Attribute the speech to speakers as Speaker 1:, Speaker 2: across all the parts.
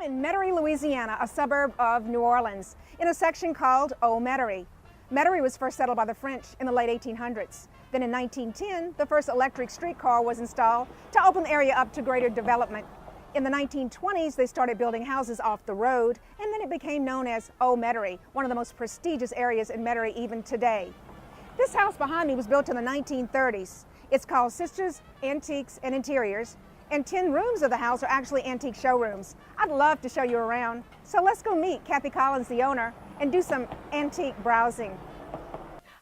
Speaker 1: in Metairie, Louisiana, a suburb of New Orleans, in a section called Old Metairie. Metairie was first settled by the French in the late 1800s. Then in 1910, the first electric streetcar was installed to open the area up to greater development. In the 1920s, they started building houses off the road, and then it became known as Old Metairie, one of the most prestigious areas in Metairie even today. This house behind me was built in the 1930s. It's called Sisters Antiques and Interiors, and 10 rooms of the house are actually antique showrooms. I'd love to show you around. So let's go meet Kathy Collins, the owner, and do some antique browsing.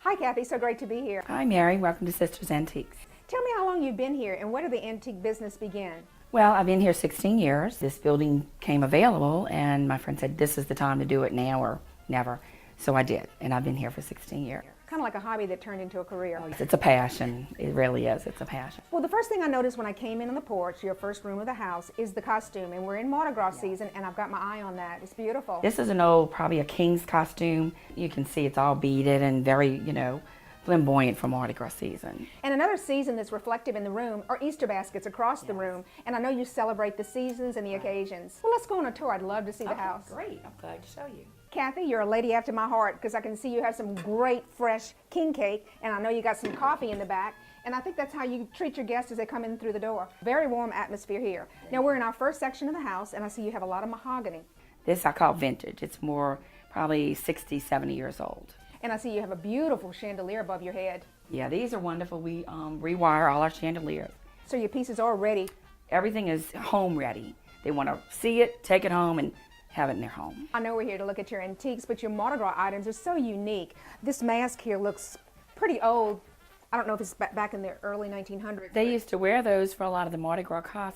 Speaker 1: Hi Kathy, so great to be here.
Speaker 2: Hi Mary, welcome to Sisters Antiques.
Speaker 1: Tell me how long you've been here and where did the antique business begin?
Speaker 2: Well, I've been here 16 years. This building came available and my friend said this is the time to do it now or never. So I did, and I've been here for 16 years.
Speaker 1: Kind of like a hobby that turned into a career.
Speaker 2: It's a passion. It really is. It's a passion.
Speaker 1: Well, the first thing I noticed when I came in on the porch, your first room of the house, is the costume. And we're in Mardi Gras season, and I've got my eye on that. It's beautiful.
Speaker 2: This is an old, probably a king's costume. You can see it's all beaded and very, flamboyant for Mardi Gras season.
Speaker 1: And another season that's reflective in the room are Easter baskets across the room. And I know you celebrate the seasons and the occasions. Well, let's go on a tour. I'd love to see the house.
Speaker 2: Great. I'm glad to show you.
Speaker 1: Kathy, you're a lady after my heart because I can see you have some great fresh king cake, and I know you got some coffee in the back, and I think that's how you treat your guests as they come in through the door. Very warm atmosphere here. Now we're in our first section of the house, and I see you have a lot of mahogany.
Speaker 2: This I call vintage. It's more probably 60, 70 years old.
Speaker 1: And I see you have a beautiful chandelier above your head.
Speaker 2: Yeah, these are wonderful. We rewire all our chandeliers.
Speaker 1: So your pieces are ready.
Speaker 2: Everything is home ready. They want to see it, take it home, and have it in their home.
Speaker 1: I know we're here to look at your antiques, but your Mardi Gras items are so unique. This mask here looks pretty old. I don't know if it's back in the early 1900s.
Speaker 2: They used to wear those for a lot of the Mardi Gras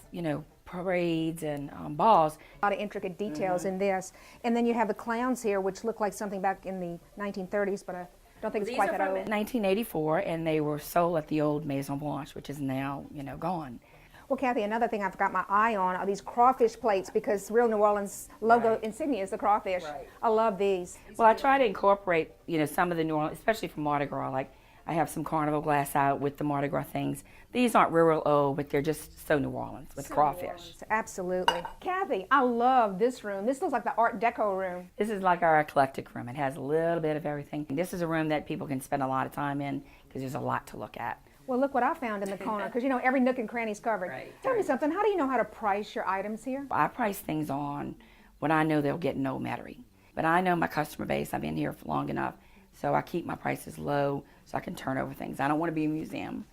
Speaker 2: parades and balls.
Speaker 1: A lot of intricate details in this. And then you have the clowns here, which look like something back in the 1930s, but I don't think it's quite that old.
Speaker 2: 1984, and they were sold at the old Maison Blanche, which is now, gone.
Speaker 1: Well, Kathy, another thing I've got my eye on are these crawfish plates because real New Orleans logo insignia is the crawfish.
Speaker 2: Right.
Speaker 1: I love these.
Speaker 2: Well, I try to incorporate, some of the New Orleans, especially from Mardi Gras. Like I have some carnival glass out with the Mardi Gras things. These aren't real old, but they're just so New Orleans with crawfish.
Speaker 1: Absolutely. Kathy, I love this room. This looks like the Art Deco room.
Speaker 2: This is like our eclectic room. It has a little bit of everything. This is a room that people can spend a lot of time in because there's a lot to look at.
Speaker 1: Well, look what I found in the corner, because every nook and cranny's covered.
Speaker 2: Right.
Speaker 1: Tell me something, how do you know how to price your items here?
Speaker 2: I price things on what I know they'll get in Old Metairie. But I know my customer base, I've been here for long enough, so I keep my prices low so I can turn over things. I don't want to be a museum.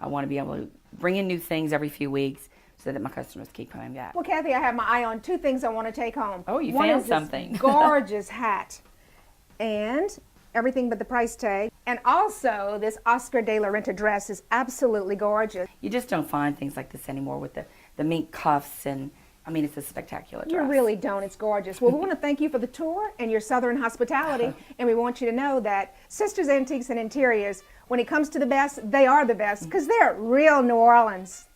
Speaker 2: I want to be able to bring in new things every few weeks so that my customers keep coming back.
Speaker 1: Well, Kathy, I have my eye on two things I want to take home.
Speaker 2: Oh, you
Speaker 1: One
Speaker 2: found
Speaker 1: is
Speaker 2: something.
Speaker 1: This gorgeous hat. And everything but the price tag. And also, this Oscar de la Renta dress is absolutely gorgeous.
Speaker 2: You just don't find things like this anymore with the mink cuffs, and it's a spectacular dress.
Speaker 1: You really don't. It's gorgeous. Well, we want to thank you for the tour and your southern hospitality, and we want you to know that Sisters Antiques and Interiors, when it comes to the best, they are the best, because they're real New Orleans.